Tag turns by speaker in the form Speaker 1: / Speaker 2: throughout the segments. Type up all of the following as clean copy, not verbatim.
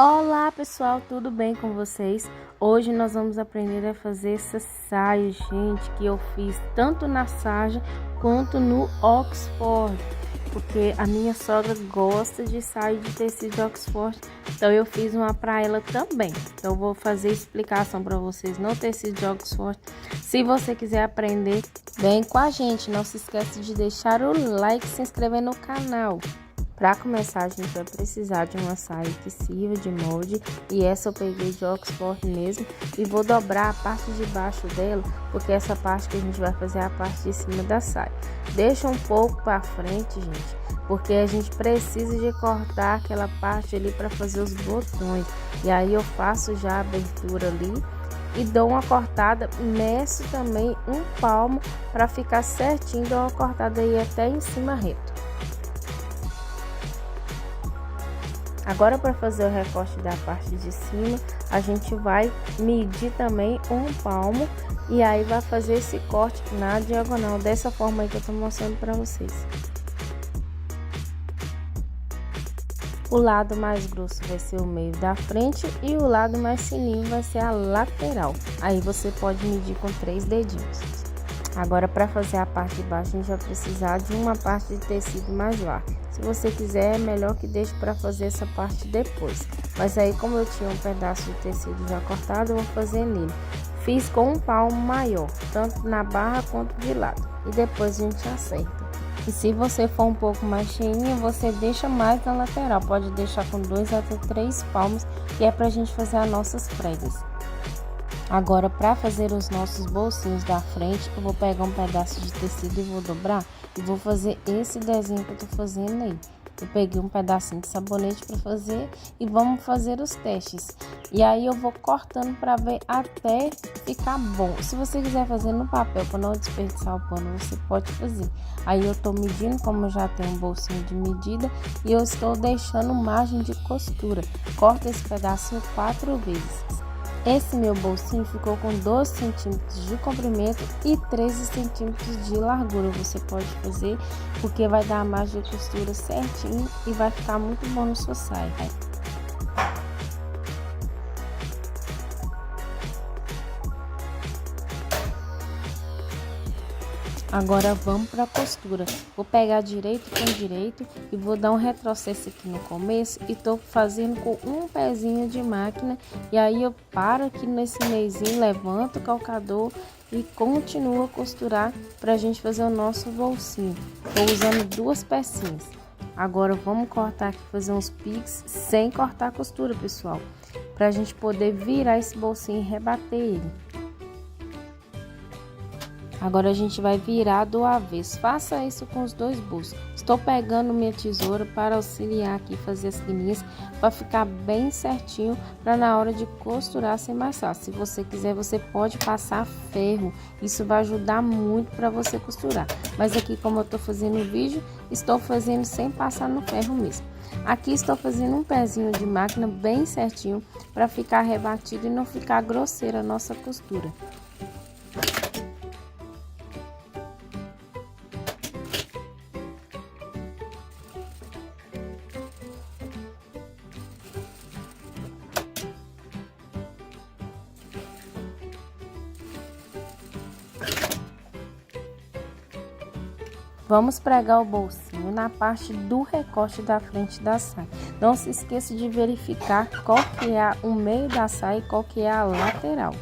Speaker 1: Olá pessoal, tudo bem com vocês? Hoje nós vamos aprender a fazer essa saia, gente, que eu fiz tanto na sarja quanto no Oxford, porque a minha sogra gosta de saia de tecido de Oxford, então eu fiz uma para ela também. Então eu vou fazer explicação para vocês no tecido de Oxford. Se você quiser aprender, vem com a gente, não se esqueça de deixar o like e se inscrever no canal. Para começar, a gente vai precisar de uma saia que sirva de molde, e essa eu peguei de Oxford mesmo, e vou dobrar a parte de baixo dela, porque essa parte que a gente vai fazer é a parte de cima da saia. Deixa um pouco para frente, gente, porque a gente precisa de cortar aquela parte ali para fazer os botões, e aí eu faço já a abertura ali e dou uma cortada, meço também um palmo para ficar certinho, dou uma cortada aí até em cima reto. Agora, para fazer o recorte da parte de cima, a gente vai medir também um palmo e aí vai fazer esse corte na diagonal, dessa forma aí que eu tô mostrando para vocês. O lado mais grosso vai ser o meio da frente e o lado mais fininho vai ser a lateral. Aí você pode medir com 3 dedinhos. Agora, para fazer a parte de baixo, a gente vai precisar de uma parte de tecido mais larga. Se você quiser, é melhor que deixe para fazer essa parte depois. Mas aí, como eu tinha um pedaço de tecido já cortado, eu vou fazer nele. Fiz com um palmo maior, tanto na barra quanto de lado. E depois a gente acerta. E se você for um pouco mais cheinha, você deixa mais na lateral. Pode deixar com 2 até 3 palmos, que é para a gente fazer as nossas pregas. Agora, para fazer os nossos bolsinhos da frente, eu vou pegar um pedaço de tecido e vou dobrar e vou fazer esse desenho que eu tô fazendo aí. Eu peguei um pedacinho de sabonete para fazer e vamos fazer os testes. E aí eu vou cortando para ver até ficar bom. Se você quiser fazer no papel para não desperdiçar o pano, você pode fazer. Aí eu tô medindo, como eu já tenho um bolsinho de medida, e eu estou deixando margem de costura. Corto esse pedacinho 4 vezes. Esse meu bolsinho ficou com 12 centímetros de comprimento e 13 centímetros de largura. Você pode fazer porque vai dar a margem de costura certinho e vai ficar muito bom no seu saia. Agora vamos para a costura. Vou pegar direito com direito e vou dar um retrocesso aqui no começo e tô fazendo com um pezinho de máquina, e aí eu paro aqui nesse meiozinho, levanto o calcador e continuo a costurar para a gente fazer o nosso bolsinho. Tô usando 2 pecinhas. Agora vamos cortar aqui, fazer uns piques sem cortar a costura, pessoal, para a gente poder virar esse bolsinho e rebater ele. Agora a gente vai virar do avesso. Faça isso com os 2 bolsos. Estou pegando minha tesoura para auxiliar aqui, fazer as linhas, para ficar bem certinho, para na hora de costurar ser mais fácil. Se você quiser, você pode passar ferro. Isso vai ajudar muito para você costurar. Mas aqui, como eu estou fazendo o vídeo, estou fazendo sem passar no ferro mesmo. Aqui estou fazendo um pezinho de máquina bem certinho, para ficar rebatido e não ficar grosseira a nossa costura. Vamos pregar o bolsinho na parte do recorte da frente da saia. Não se esqueça de verificar qual que é o meio da saia e qual que é a lateral.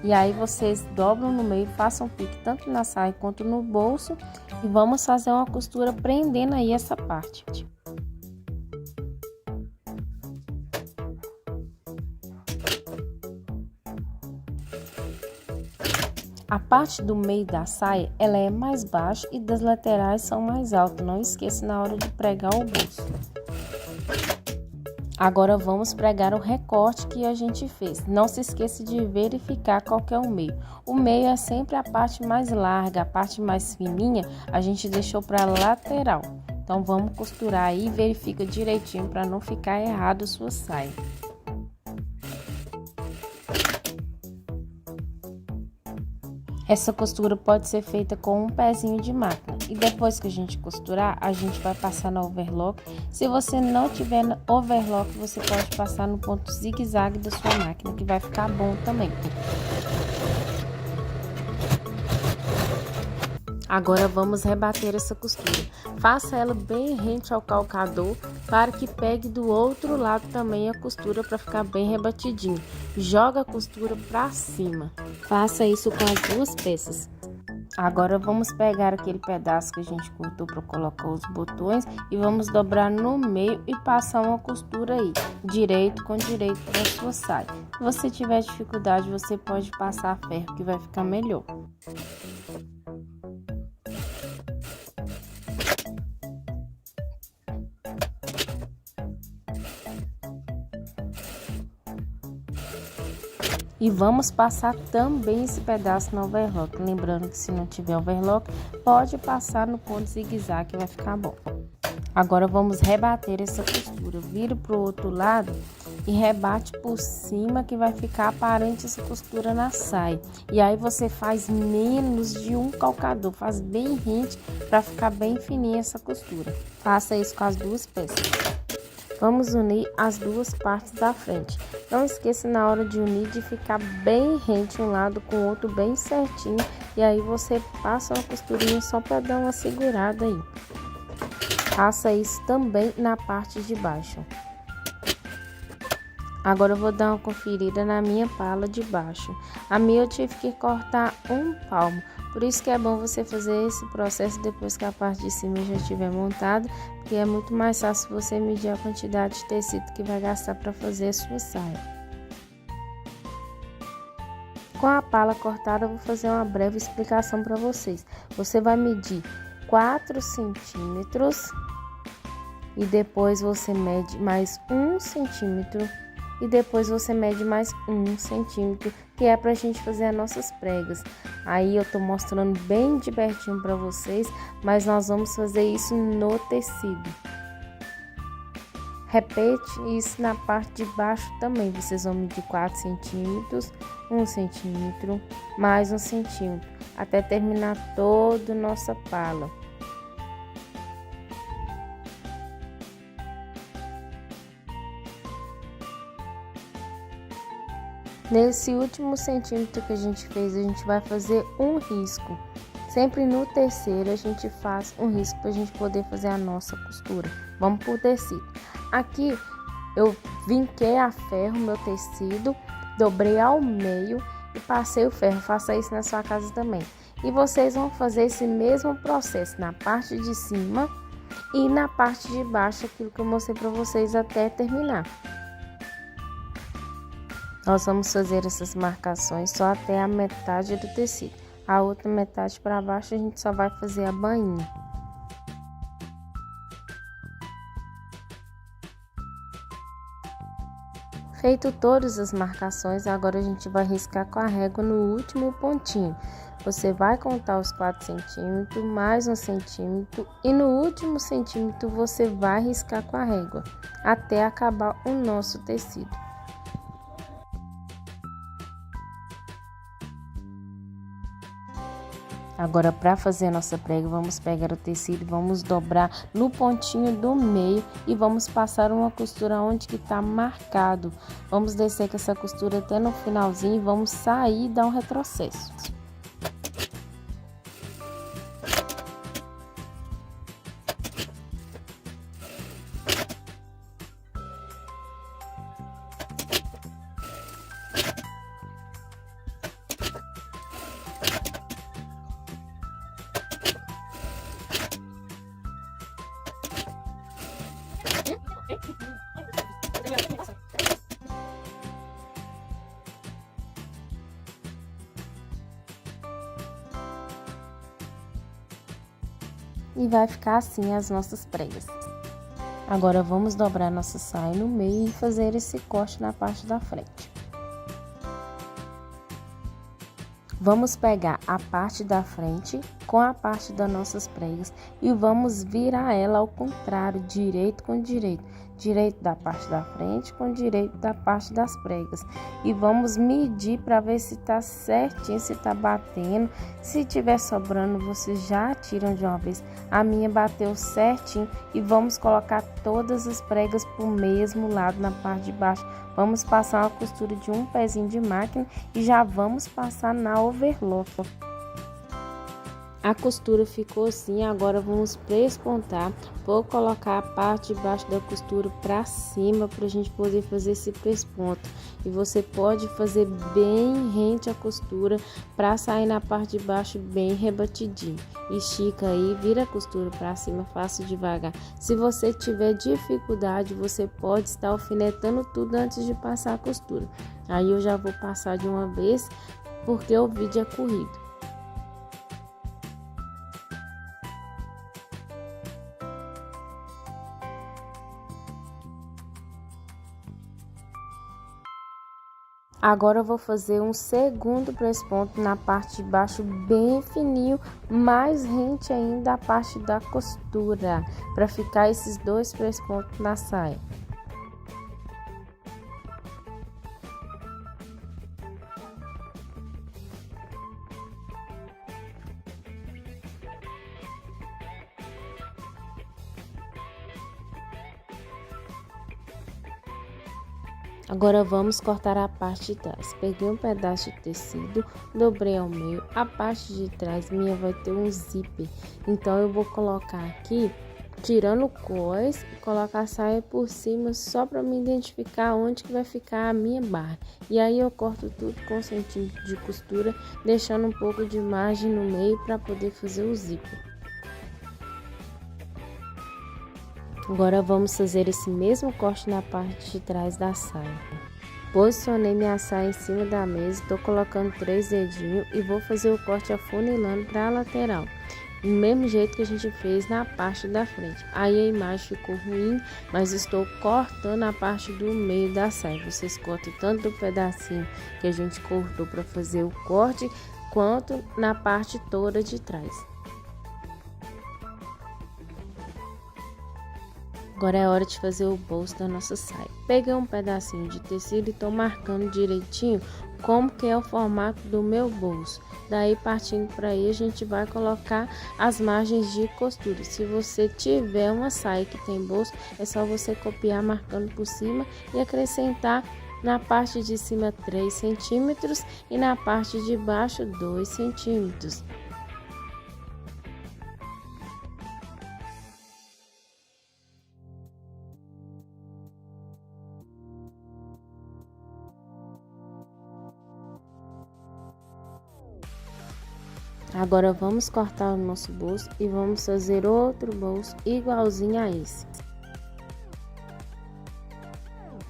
Speaker 1: E aí vocês dobram no meio, façam pique tanto na saia quanto no bolso e vamos fazer uma costura prendendo aí essa parte. A parte do meio da saia, ela é mais baixa e das laterais são mais altas. Não esqueça na hora de pregar o bolso. Agora vamos pregar o recorte que a gente fez. Não se esqueça de verificar qual que é o meio. O meio é sempre a parte mais larga, a parte mais fininha a gente deixou para a lateral. Então vamos costurar aí e verifica direitinho para não ficar errado a sua saia. Essa costura pode ser feita com um pezinho de máquina. E depois que a gente costurar, a gente vai passar no overlock. Se você não tiver overlock, você pode passar no ponto zigue-zague da sua máquina, que vai ficar bom também. Agora vamos rebater essa costura. Faça ela bem rente ao calcador para que pegue do outro lado também a costura para ficar bem rebatidinho. Joga a costura para cima. Faça isso com as duas peças. Agora vamos pegar aquele pedaço que a gente cortou para colocar os botões e vamos dobrar no meio e passar uma costura aí, direito com direito para a sua saia. Se você tiver dificuldade, você pode passar ferro que vai ficar melhor. E vamos passar também esse pedaço no overlock. Lembrando que se não tiver overlock, pode passar no ponto zigue-zague que vai ficar bom. Agora vamos rebater essa costura. Vira pro outro lado e rebate por cima que vai ficar aparente essa costura na saia. E aí você faz menos de um calcador, faz bem rente para ficar bem fininha essa costura. Faça isso com as duas peças. Vamos unir as duas partes da frente. Não esqueça na hora de unir de ficar bem rente um lado com o outro bem certinho. E aí você passa uma costurinha só para dar uma segurada aí. Faça isso também na parte de baixo. Agora eu vou dar uma conferida na minha pala de baixo. A minha eu tive que cortar um palmo. Por isso que é bom você fazer esse processo depois que a parte de cima já estiver montada, porque é muito mais fácil você medir a quantidade de tecido que vai gastar para fazer a sua saia. Com a pala cortada, eu vou fazer uma breve explicação para vocês. Você vai medir 4 centímetros e depois você mede mais 1 centímetro e depois você mede mais 1 centímetro, que é pra gente fazer as nossas pregas. Aí eu tô mostrando bem de pertinho pra vocês, mas nós vamos fazer isso no tecido. Repete isso na parte de baixo também. Vocês vão medir 4 centímetros, 1 centímetro, mais 1 centímetro, até terminar toda a nossa pala. Nesse último centímetro que a gente fez, a gente vai fazer um risco. Sempre no terceiro a gente faz um risco para a gente poder fazer a nossa costura. Vamos pro tecido. Aqui eu vinquei a ferro meu tecido, dobrei ao meio e passei o ferro. Faça isso na sua casa também. E vocês vão fazer esse mesmo processo na parte de cima e na parte de baixo, aquilo que eu mostrei para vocês até terminar. Nós vamos fazer essas marcações só até a metade do tecido. A outra metade para baixo a gente só vai fazer a bainha. Feito todas as marcações, agora a gente vai riscar com a régua no último pontinho. Você vai contar os 4 centímetros, mais 1 centímetro e no último centímetro você vai riscar com a régua, até acabar o nosso tecido. Agora, para fazer a nossa prega, vamos pegar o tecido e vamos dobrar no pontinho do meio e vamos passar uma costura onde que tá marcado. Vamos descer com essa costura até no finalzinho e vamos sair e dar um retrocesso. E vai ficar assim as nossas pregas. Agora vamos dobrar nossa saia no meio e fazer esse corte na parte da frente. Vamos pegar a parte da frente, com a parte das nossas pregas e vamos virar ela ao contrário, direito com direito. Direito da parte da frente com direito da parte das pregas. E vamos medir para ver se está certinho, se está batendo. Se tiver sobrando, vocês já tiram de uma vez. A minha bateu certinho e vamos colocar todas as pregas para o mesmo lado na parte de baixo. Vamos passar uma costura de um pezinho de máquina e já vamos passar na overlock. A costura ficou assim, agora vamos prespontar. Vou colocar a parte de baixo da costura para cima para a gente poder fazer esse presponto. E você pode fazer bem rente a costura para sair na parte de baixo bem rebatidinho. Estica aí, vira a costura para cima, faça devagar. Se você tiver dificuldade, você pode estar alfinetando tudo antes de passar a costura. Aí eu já vou passar de uma vez porque o vídeo é corrido. Agora eu vou fazer um segundo presponto na parte de baixo bem fininho, mais rente ainda a parte da costura, para ficar esses dois prespontos na saia. Agora vamos cortar a parte de trás. Peguei um pedaço de tecido, dobrei ao meio. A parte de trás minha vai ter um zíper. Então eu vou colocar aqui, tirando o cós, e colocar a saia por cima só para me identificar onde que vai ficar a minha barra. E aí eu corto tudo com 1 centímetro de costura, deixando um pouco de margem no meio para poder fazer o zíper. Agora vamos fazer esse mesmo corte na parte de trás da saia. Posicionei minha saia em cima da mesa, estou colocando 3 dedinhos e vou fazer o corte afunilando para a lateral. Do mesmo jeito que a gente fez na parte da frente. Aí a imagem ficou ruim, mas estou cortando a parte do meio da saia. Vocês cortam tanto do pedacinho que a gente cortou para fazer o corte, quanto na parte toda de trás. Agora é hora de fazer o bolso da nossa saia. Peguei um pedacinho de tecido e estou marcando direitinho como que é o formato do meu bolso. Daí partindo para aí a gente vai colocar as margens de costura. Se você tiver uma saia que tem bolso, é só você copiar marcando por cima e acrescentar na parte de cima 3 centímetros e na parte de baixo 2 centímetros. Agora vamos cortar o nosso bolso e vamos fazer outro bolso igualzinho a esse.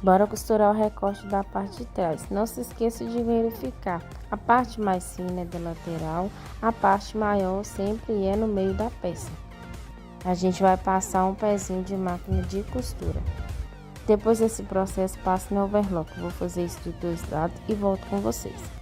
Speaker 1: Bora costurar o recorte da parte de trás. Não se esqueça de verificar. A parte mais fina é da lateral, a parte maior sempre é no meio da peça. A gente vai passar um pezinho de máquina de costura. Depois desse processo, passe no overlock. Vou fazer isso dos dois lados e volto com vocês.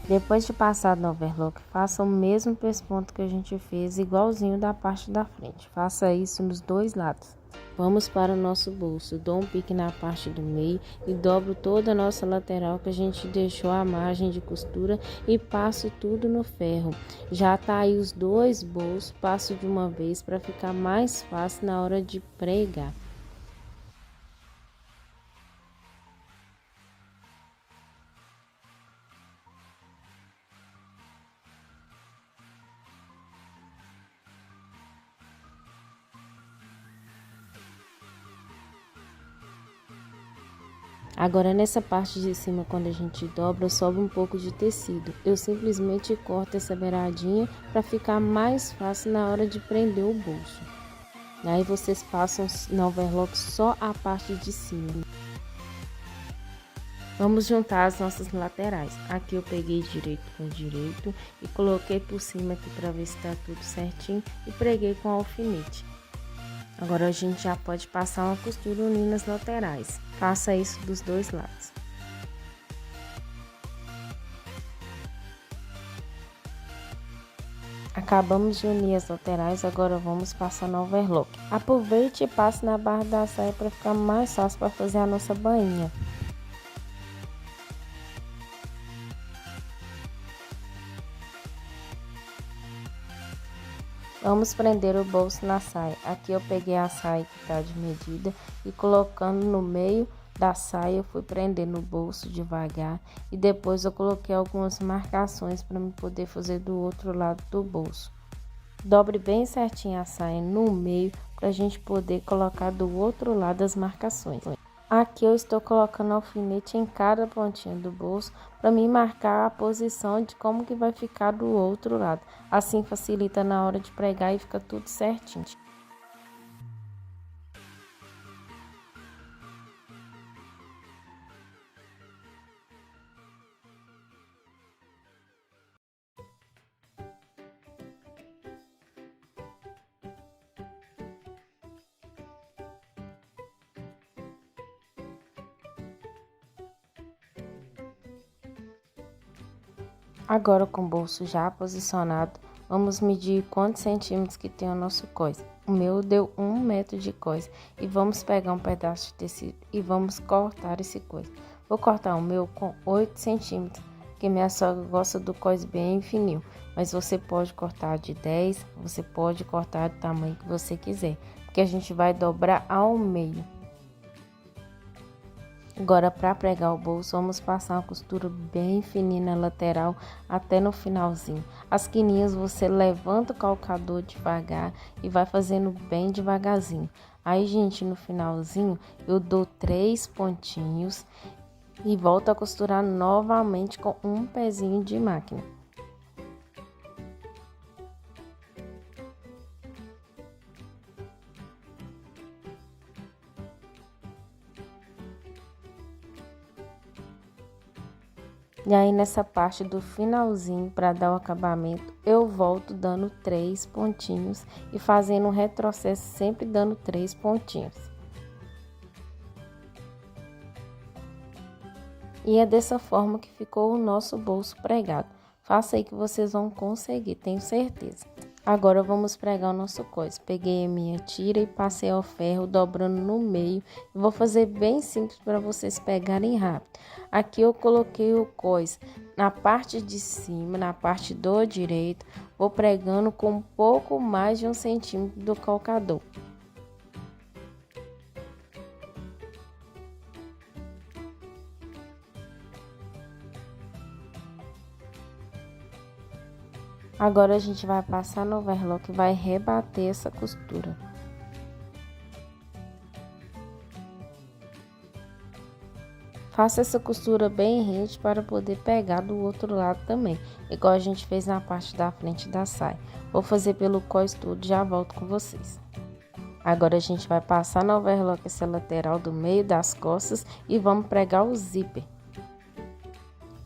Speaker 1: Depois de passar no overlock, faça o mesmo pesponto que a gente fez, igualzinho da parte da frente. Faça isso nos dois lados. Vamos para o nosso bolso. Dou um pique na parte do meio e dobro toda a nossa lateral que a gente deixou a margem de costura e passo tudo no ferro. Já tá aí os dois bolsos, passo de uma vez para ficar mais fácil na hora de pregar. Agora nessa parte de cima, quando a gente dobra, sobe um pouco de tecido. Eu simplesmente corto essa beiradinha para ficar mais fácil na hora de prender o bolso. Aí vocês passam no overlock só a parte de cima. Vamos juntar as nossas laterais. Aqui eu peguei direito com direito e coloquei por cima aqui para ver se tá tudo certinho e preguei com alfinete. Agora a gente já pode passar uma costura unindo as laterais. Faça isso dos dois lados. Acabamos de unir as laterais, agora vamos passar no overlock. Aproveite e passe na barra da saia para ficar mais fácil para fazer a nossa bainha. Vamos prender o bolso na saia. Aqui eu peguei a saia que está de medida e colocando no meio da saia eu fui prender no bolso devagar e depois eu coloquei algumas marcações para me poder fazer do outro lado do bolso. Dobre bem certinho a saia no meio para a gente poder colocar do outro lado as marcações. Aqui eu estou colocando alfinete em cada pontinha do bolso para me marcar a posição de como que vai ficar do outro lado. Assim facilita na hora de pregar e fica tudo certinho. Agora com o bolso já posicionado, vamos medir quantos centímetros que tem o nosso cós. O meu deu 1 metro de cós e vamos pegar um pedaço de tecido e vamos cortar esse cós. Vou cortar o meu com 8 centímetros, porque minha sogra gosta do cós bem fininho. Mas você pode cortar de 10, você pode cortar do tamanho que você quiser, porque a gente vai dobrar ao meio. Agora, para pregar o bolso, vamos passar uma costura bem fininha na lateral até no finalzinho. As quininhas você levanta o calcador devagar e vai fazendo bem devagarzinho. Aí, gente, no finalzinho, eu dou 3 pontinhos e volto a costurar novamente com um pezinho de máquina. E aí nessa parte do finalzinho, para dar o acabamento, eu volto dando 3 pontinhos e fazendo um retrocesso, sempre dando 3 pontinhos. E é dessa forma que ficou o nosso bolso pregado. Faça aí que vocês vão conseguir, tenho certeza. Agora vamos pregar o nosso cós. Peguei a minha tira e passei ao ferro, dobrando no meio. Vou fazer bem simples para vocês pegarem rápido. Aqui eu coloquei o cós na parte de cima, na parte do direito. Vou pregando com um pouco mais de 1 centímetro do calcador. Agora a gente vai passar no overlock e vai rebater essa costura. Faça essa costura bem rente para poder pegar do outro lado também, igual a gente fez na parte da frente da saia. Vou fazer pelo cós todo e já volto com vocês. Agora a gente vai passar no overlock essa lateral do meio das costas e vamos pregar o zíper.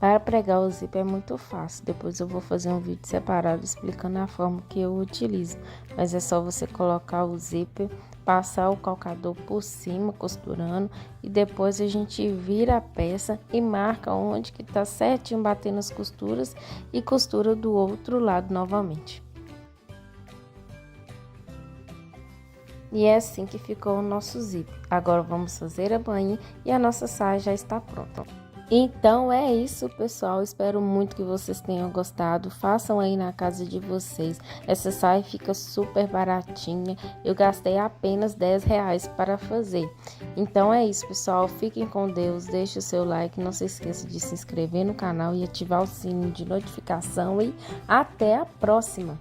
Speaker 1: Para pregar o zíper é muito fácil, depois eu vou fazer um vídeo separado explicando a forma que eu utilizo. Mas é só você colocar o zíper, passar o calcador por cima, costurando, e depois a gente vira a peça e marca onde que tá certinho, batendo as costuras e costura do outro lado novamente. E é assim que ficou o nosso zíper. Agora vamos fazer a bainha e a nossa saia já está pronta. Então é isso, pessoal, espero muito que vocês tenham gostado, façam aí na casa de vocês, essa saia fica super baratinha, eu gastei apenas R$10 para fazer. Então é isso, pessoal, fiquem com Deus, deixe o seu like, não se esqueça de se inscrever no canal e ativar o sininho de notificação e até a próxima!